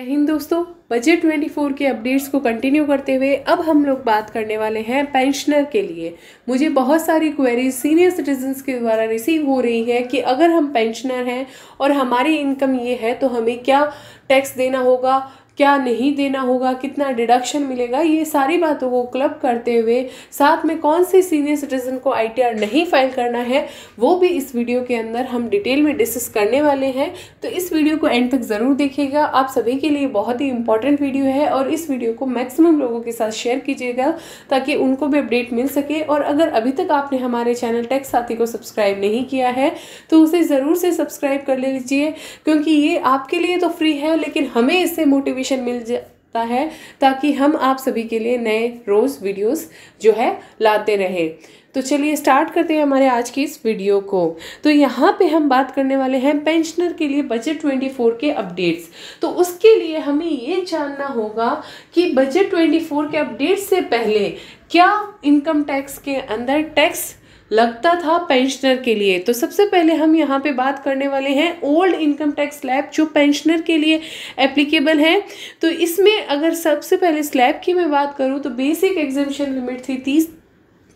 जय हिंद दोस्तों, बजट 24 के अपडेट्स को कंटिन्यू करते हुए अब हम लोग बात करने वाले हैं पेंशनर के लिए। मुझे बहुत सारी क्वेरीज सीनियर सिटीजन्स के द्वारा रिसीव हो रही है कि अगर हम पेंशनर हैं और हमारी इनकम ये है तो हमें क्या टैक्स देना होगा, क्या नहीं देना होगा, कितना डिडक्शन मिलेगा, ये सारी बातों को क्लब करते हुए साथ में कौन से सीनियर सिटीजन को आईटीआर नहीं फाइल करना है वो भी इस वीडियो के अंदर हम डिटेल में डिस्कस करने वाले हैं। तो इस वीडियो को एंड तक ज़रूर देखिएगा, आप सभी के लिए बहुत ही इंपॉर्टेंट वीडियो है और इस वीडियो को मैक्सिमम लोगों के साथ शेयर कीजिएगा ताकि उनको भी अपडेट मिल सके। और अगर अभी तक आपने हमारे चैनल टैक्स साथी को सब्सक्राइब नहीं किया है तो उसे ज़रूर से सब्सक्राइब कर लीजिए, क्योंकि ये आपके लिए तो फ्री है लेकिन हमें इससे मोटिवेशन मिल जाता है ताकि हम आप सभी के लिए नए रोज वीडियोस जो है लाते रहे। तो चलिए स्टार्ट करते हैं हमारे आज की इस वीडियो को। तो यहाँ पे हम बात करने वाले हैं पेंशनर के लिए बजट 24 के अपडेट्स। तो उसके लिए हमें ये जानना होगा कि बजट 24 के अपडेट से पहले क्या इनकम टैक्स के अंदर टैक्स लगता था पेंशनर के लिए। तो सबसे पहले हम यहाँ पे बात करने वाले हैं ओल्ड इनकम टैक्स स्लैब जो पेंशनर के लिए एप्लीकेबल है। तो इसमें अगर सबसे पहले स्लैब की मैं बात करूँ तो बेसिक एग्जेम्पशन लिमिट थी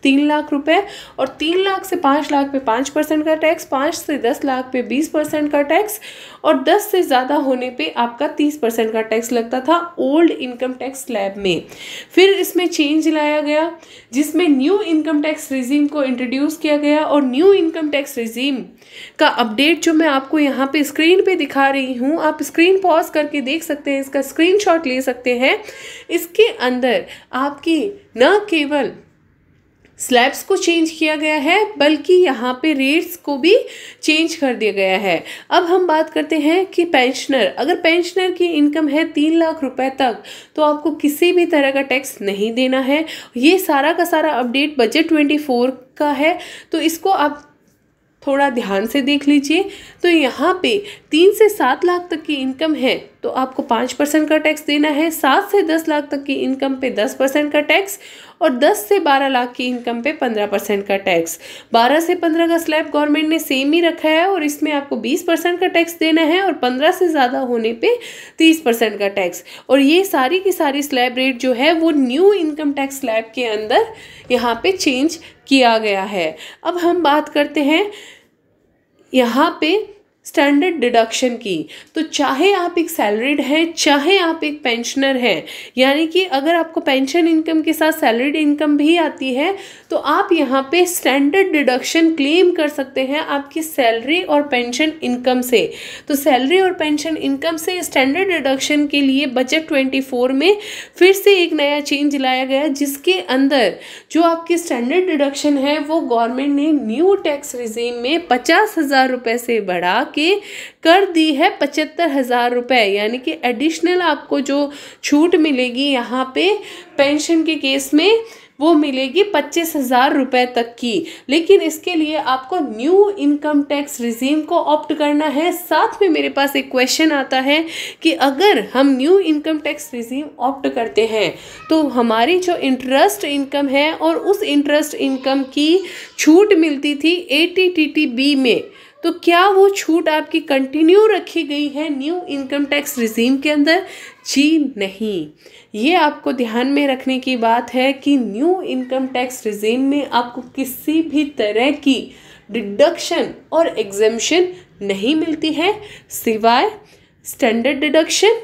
3 लाख रुपए और 3 लाख से 5 लाख पे 5% का टैक्स, 5 से 10 लाख पे 20% का टैक्स और 10 से ज़्यादा होने पे आपका 30% का टैक्स लगता था ओल्ड इनकम टैक्स स्लैब में। फिर इसमें चेंज लाया गया जिसमें न्यू इनकम टैक्स रिजीम को इंट्रोड्यूस किया गया और न्यू इनकम टैक्स रिजीम का अपडेट जो मैं आपको यहाँ पे स्क्रीन पे दिखा रही हूँ, आप स्क्रीन पॉज करके देख सकते हैं, इसका स्क्रीनशॉट ले सकते हैं। इसके अंदर आपकी न केवल स्लैब्स को चेंज किया गया है बल्कि यहाँ पे रेट्स को भी चेंज कर दिया गया है। अब हम बात करते हैं कि पेंशनर, अगर पेंशनर की इनकम है 3 लाख रुपए तक तो आपको किसी भी तरह का टैक्स नहीं देना है। ये सारा का सारा अपडेट बजट 24 का है, तो इसको आप थोड़ा ध्यान से देख लीजिए। तो यहाँ पे 3 से 7 लाख तक की इनकम है तो आपको 5% का टैक्स देना है, 7 से 10 लाख तक की इनकम पे 10% का टैक्स और 10 से 12 लाख की इनकम पे 15% का टैक्स। 12 से 15 का स्लैब गवर्नमेंट ने सेम ही रखा है और इसमें आपको 20% का टैक्स देना है और 15 से ज़्यादा होने पे 30% का टैक्स। और ये सारी की सारी स्लैब रेट जो है वो न्यू इनकम टैक्स स्लैब के अंदर यहाँ पे चेंज किया गया है। अब हम बात करते हैं यहाँ पे स्टैंडर्ड डिडक्शन की। तो चाहे आप एक सैलरीड हैं चाहे आप एक पेंशनर हैं, यानी कि अगर आपको पेंशन इनकम के साथ सैलरीड इनकम भी आती है तो आप यहाँ पे स्टैंडर्ड डिडक्शन क्लेम कर सकते हैं आपकी सैलरी और पेंशन इनकम से। तो सैलरी और पेंशन इनकम से स्टैंडर्ड डिडक्शन के लिए बजट 24 में फिर से एक नया चेंज लाया गया जिसके अंदर जो आपकी स्टैंडर्ड डिडक्शन है वो गवर्नमेंट ने न्यू टैक्स रिजीम में 50,000 रुपये से बढ़ा के कर दी है 75,000 रुपये। यानी कि एडिशनल आपको जो छूट मिलेगी यहाँ पे पेंशन के केस में वो मिलेगी 25,000 रुपये तक की। लेकिन इसके लिए आपको न्यू इनकम टैक्स रिजीम को ऑप्ट करना है। साथ में मेरे पास एक क्वेश्चन आता है कि अगर हम new income tax regime opt करते हैं तो हमारी जो इंटरेस्ट इनकम है और उस इंटरेस्ट इनकम की छूट मिलती थी ATTTB में, तो क्या वो छूट आपकी कंटिन्यू रखी गई है न्यू इनकम टैक्स रिजीम के अंदर? जी नहीं। ये आपको ध्यान में रखने की बात है कि न्यू इनकम टैक्स रिजीम में आपको किसी भी तरह की डिडक्शन और एग्जेम्पशन नहीं मिलती है सिवाय स्टैंडर्ड डिडक्शन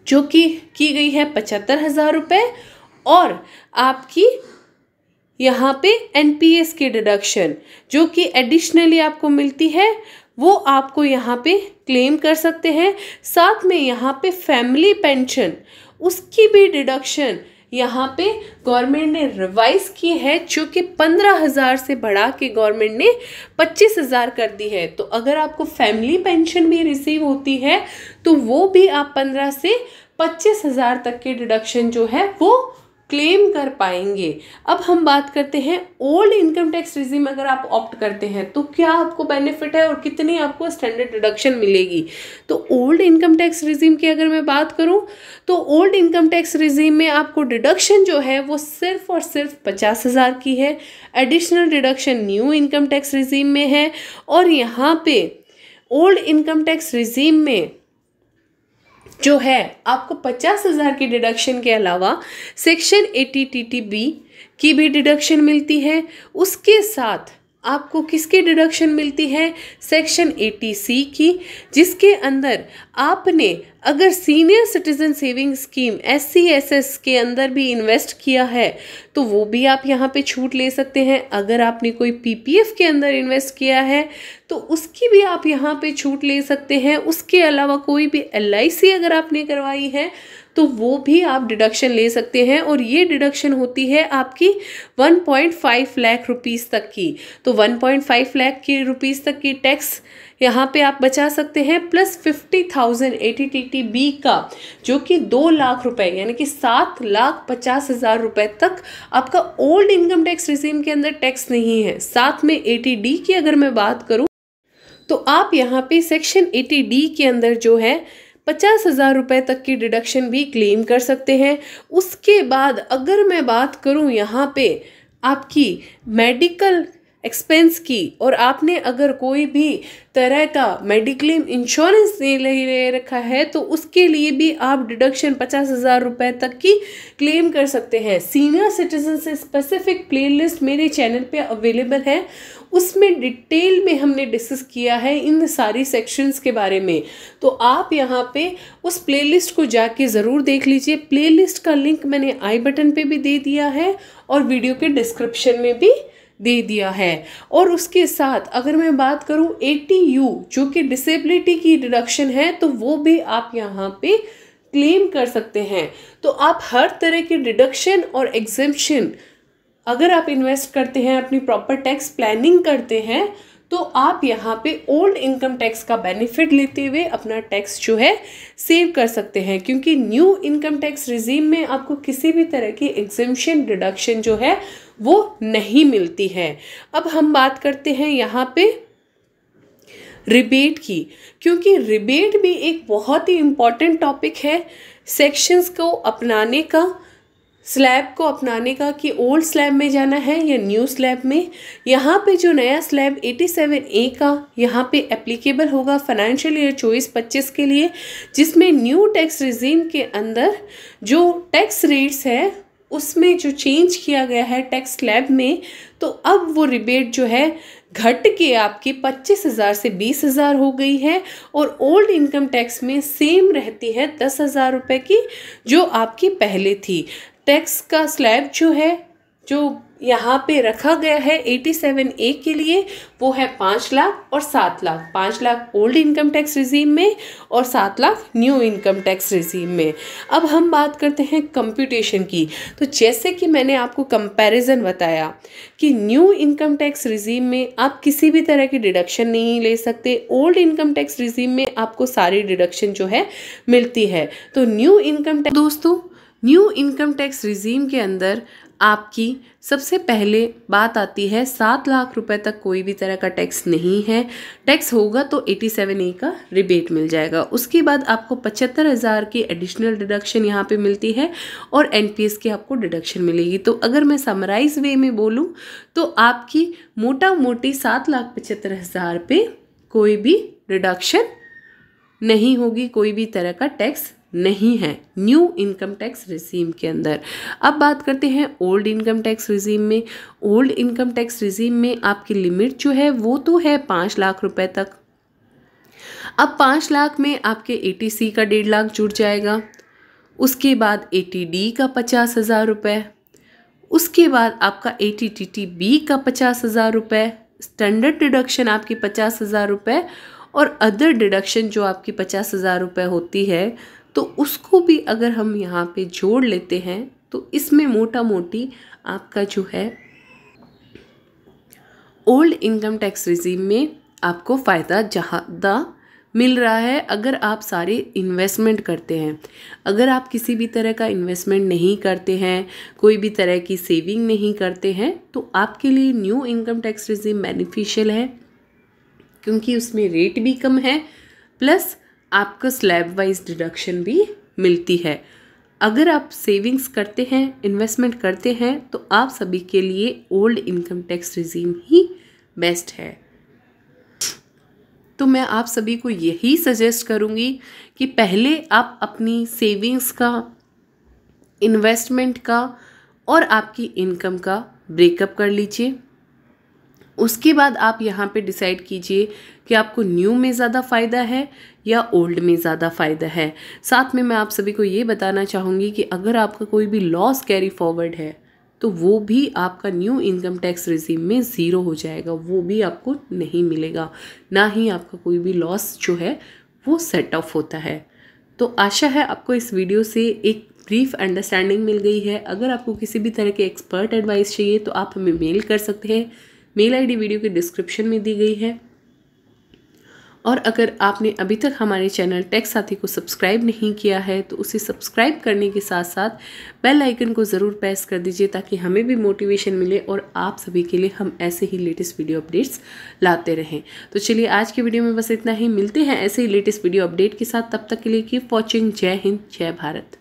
जो कि की गई है 75,000 रुपये और आपकी यहाँ पे NPS की डिडक्शन जो कि एडिशनली आपको मिलती है वो आपको यहाँ पे क्लेम कर सकते हैं। साथ में यहाँ पे फैमिली पेंशन उसकी भी डिडक्शन यहाँ पे गवर्नमेंट ने रिवाइज की है जो कि 15,000 से बढ़ा के गवर्नमेंट ने 25,000 कर दी है। तो अगर आपको फैमिली पेंशन भी रिसीव होती है तो वो भी आप 15 से 25,000 तक की डिडक्शन जो है वो क्लेम कर पाएंगे। अब हम बात करते हैं ओल्ड इनकम टैक्स रिजीम अगर आप ऑप्ट करते हैं तो क्या आपको बेनिफिट है और कितनी आपको स्टैंडर्ड डिडक्शन मिलेगी। तो ओल्ड इनकम टैक्स रिजीम की अगर मैं बात करूं तो ओल्ड इनकम टैक्स रिजीम में आपको डिडक्शन जो है वो सिर्फ और सिर्फ 50,000 की है। Additional deduction new income tax regime में है और यहाँ पे ओल्ड इनकम टैक्स रिजीम में जो है आपको 50,000 की डिडक्शन के अलावा सेक्शन 80 TTB की भी डिडक्शन मिलती है। उसके साथ आपको किसकी डिडक्शन मिलती है? सेक्शन 80C की, जिसके अंदर आपने अगर senior citizen saving scheme SCSS के अंदर भी इन्वेस्ट किया है तो वो भी आप यहाँ पे छूट ले सकते हैं। अगर आपने कोई PPF के अंदर इन्वेस्ट किया है तो उसकी भी आप यहाँ पे छूट ले सकते हैं। उसके अलावा कोई भी LIC अगर आपने करवाई है तो वो भी आप डिडक्शन ले सकते हैं, और ये डिडक्शन होती है आपकी 1.5 लाख रुपीज़ तक की। तो 1.5 लाख की रुपीज़ तक की टैक्स यहाँ पे आप बचा सकते हैं, प्लस 50,000 ATTB का जो कि 2 लाख रुपए यानी कि 7,50,000 रुपए तक आपका ओल्ड इनकम टैक्स रिजीम के अंदर टैक्स नहीं है। साथ में 80D की अगर मैं बात करूँ तो आप यहाँ पे सेक्शन 80D के अंदर जो है 50,000 रुपये तक की डिडक्शन भी क्लेम कर सकते हैं। उसके बाद अगर मैं बात करूं यहाँ पे आपकी मेडिकल एक्सपेंस की, और आपने अगर कोई भी तरह का मेडिक्लेम इंश्योरेंस नहीं ले रखा है तो उसके लिए भी आप डिडक्शन 50,000 रुपये तक की क्लेम कर सकते हैं। सीनियर सिटीजन से स्पेसिफिक प्लेलिस्ट मेरे चैनल पे अवेलेबल है, उसमें डिटेल में हमने डिस्कस किया है इन सारी सेक्शंस के बारे में। तो आप यहाँ पे उस प्लेलिस्ट को जाके ज़रूर देख लीजिए। प्लेलिस्ट का लिंक मैंने आई बटन पे भी दे दिया है और वीडियो के डिस्क्रिप्शन में भी दे दिया है। और उसके साथ अगर मैं बात करूं 80U जो कि डिसेबिलिटी की डिडक्शन है तो वो भी आप यहाँ पे क्लेम कर सकते हैं। तो आप हर तरह की डिडक्शन और एग्जेम्पशन अगर आप इन्वेस्ट करते हैं, अपनी प्रॉपर टैक्स प्लानिंग करते हैं, तो आप यहाँ पे ओल्ड इनकम टैक्स का बेनिफिट लेते हुए अपना टैक्स जो है सेव कर सकते हैं, क्योंकि न्यू इनकम टैक्स रिजीम में आपको किसी भी तरह की एग्जेम्पशन डिडक्शन जो है वो नहीं मिलती है। अब हम बात करते हैं यहाँ पे रिबेट की, क्योंकि रिबेट भी एक बहुत ही इम्पॉर्टेंट टॉपिक है सेक्शंस को अपनाने का, स्लैब को अपनाने का, कि ओल्ड स्लैब में जाना है या न्यू स्लैब में। यहाँ पे जो नया स्लैब 87A का यहाँ पे एप्लीकेबल होगा फाइनेंशियल ईयर 24-25 के लिए, जिसमें न्यू टैक्स रिजीम के अंदर जो टैक्स रेट्स है उसमें जो चेंज किया गया है टैक्स स्लैब में, तो अब वो रिबेट जो है घट के आपकी 25,000 से 20,000 हो गई है, और ओल्ड इनकम टैक्स में सेम रहती है 10,000 रुपये की जो आपकी पहले थी। टैक्स का स्लैब जो है जो यहाँ पे रखा गया है 87A के लिए वो है 5 लाख और 7 lakh. 5 lakh old income tax regime में और 7 lakh new income tax regime में। अब हम बात करते हैं कंप्यूटेशन की। तो जैसे कि मैंने आपको कंपैरिजन बताया कि न्यू इनकम टैक्स रिजीम में आप किसी भी तरह की डिडक्शन नहीं ले सकते, ओल्ड इनकम टैक्स रिजीम में आपको सारी डिडक्शन जो है मिलती है। तो न्यू इनकम टैक्स दोस्तों, न्यू इनकम टैक्स रिजीम के अंदर आपकी सबसे पहले बात आती है 7 लाख रुपए तक कोई भी तरह का टैक्स नहीं है। टैक्स होगा तो 87A का रिबेट मिल जाएगा। उसके बाद आपको 75,000 की एडिशनल डिडक्शन यहाँ पे मिलती है और NPS की आपको डिडक्शन मिलेगी। तो अगर मैं समराइज वे में बोलूँ तो आपकी मोटा मोटी 7,75,000 पे कोई भी डिडक्शन नहीं होगी, कोई भी तरह का टैक्स नहीं है न्यू इनकम टैक्स रिजीम के अंदर। अब बात करते हैं ओल्ड इनकम टैक्स रिजीम में। ओल्ड इनकम टैक्स रिजीम में आपकी लिमिट जो है वो तो है 5 लाख रुपए तक। अब 5 लाख में आपके ATC का 1.5 लाख जुड़ जाएगा, उसके बाद ATD का 50,000 रुपये, उसके बाद आपका ATTB का 50,000 रुपये, स्टैंडर्ड डिडक्शन आपकी 50,000 रुपये, और अदर डिडक्शन जो आपकी 50,000 रुपये होती है तो उसको भी अगर हम यहाँ पे जोड़ लेते हैं तो इसमें मोटा मोटी आपका जो है ओल्ड इनकम टैक्स रिजीम में आपको फ़ायदा ज़्यादा मिल रहा है अगर आप सारे इन्वेस्टमेंट करते हैं। अगर आप किसी भी तरह का इन्वेस्टमेंट नहीं करते हैं, कोई भी तरह की सेविंग नहीं करते हैं, तो आपके लिए new income tax regime beneficial है, क्योंकि उसमें रेट भी कम है, प्लस आपका स्लैब वाइज डिडक्शन भी मिलती है। अगर आप सेविंग्स करते हैं, इन्वेस्टमेंट करते हैं, तो आप सभी के लिए ओल्ड इनकम टैक्स रिजीम ही बेस्ट है। तो मैं आप सभी को यही सजेस्ट करूँगी कि पहले आप अपनी सेविंग्स का, इन्वेस्टमेंट का और आपकी इनकम का ब्रेकअप कर लीजिए। उसके बाद आप यहाँ पे डिसाइड कीजिए कि आपको न्यू में ज़्यादा फ़ायदा है या ओल्ड में ज़्यादा फ़ायदा है। साथ में मैं आप सभी को ये बताना चाहूँगी कि अगर आपका कोई भी लॉस कैरी फॉरवर्ड है तो वो भी आपका न्यू इनकम टैक्स रिजीम में ज़ीरो हो जाएगा, वो भी आपको नहीं मिलेगा, ना ही आपका कोई भी लॉस जो है वो सेट ऑफ होता है। तो आशा है आपको इस वीडियो से एक ब्रीफ अंडरस्टैंडिंग मिल गई है। अगर आपको किसी भी तरह के एक्सपर्ट एडवाइस चाहिए तो आप हमें मेल कर सकते हैं। मेल आईडी वीडियो के डिस्क्रिप्शन में दी गई है। और अगर आपने अभी तक हमारे चैनल टेक साथी को सब्सक्राइब नहीं किया है तो उसे सब्सक्राइब करने के साथ साथ बेल आइकन को ज़रूर प्रेस कर दीजिए ताकि हमें भी मोटिवेशन मिले और आप सभी के लिए हम ऐसे ही लेटेस्ट वीडियो अपडेट्स लाते रहें। तो चलिए आज की वीडियो में बस इतना ही। मिलते हैं ऐसे ही लेटेस्ट वीडियो अपडेट के साथ। तब तक के लिए कीप वॉचिंग। जय हिंद, जय भारत।